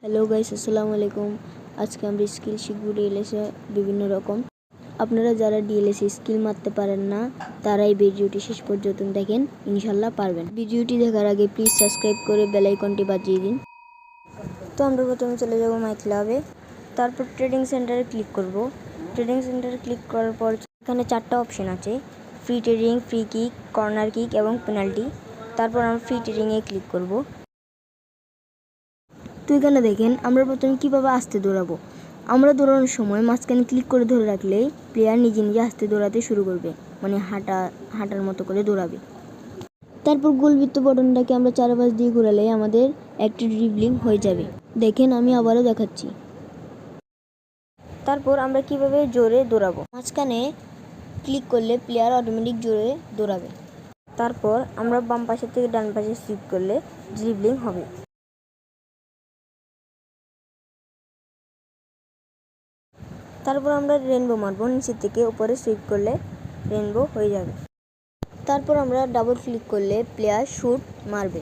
Hello guys, আসসালামু আলাইকুম। আজকে আমরা স্কিল শিখব ডিএলএসে বিভিন্ন রকম। আপনারা যারা ডিএলএসে স্কিল মারতে পারেন না তারা এই ভিডিওটি শেষ পর্যন্ত দেখেন, ইনশাল্লাহ পারবেন। ভিডিওটি দেখার আগে প্লিজ সাবস্ক্রাইব করে বেল আইকনটি বাজিয়ে দিন। তো আমরা প্রথমে চলে যাব মাই ক্লাবে, তারপর ট্রেডিং সেন্টারে ক্লিক করব। ট্রেডিং সেন্টারে ক্লিক করার পর এখানে 4টা অপশন আছে: free trading, free kick, corner kick এবং পেনাল্টি। তারপর আমরা ফ্রি ট্রেডিংয়ে ক্লিক করব। তো এখানে দেখেন আমরা প্রথমে কীভাবে আস্তে দৌড়াবো। আমরা দৌড়ানোর সময় মাঝখানে ক্লিক করে ধরে রাখলেই প্লেয়ার নিজে নিজে আস্তে দৌড়াতে শুরু করবে, মানে হাঁটার মতো করে দৌড়াবে। তারপর গোলবৃত্ত বটনটাকে আমরা চারপাশ দিয়ে ঘোরালেই আমাদের একটি ড্রিবলিং হয়ে যাবে। দেখেন, আমি আবারও দেখাচ্ছি। তারপর আমরা কিভাবে জোরে দৌড়াবো, মাঝখানে ক্লিক করলে প্লেয়ার অটোমেটিক জোরে দৌড়াবে। তারপর আমরা বাম পাশে থেকে ডান পাশে সুইপ করলে ড্রিবলিং হবে। তারপর আমরা রেনবো মারবো, নিচে থেকে উপরে সুইপ করলে রেনবো হয়ে যাবে। তারপর আমরা ডাবল ক্লিক করলে প্লেয়ার শুট মারবে।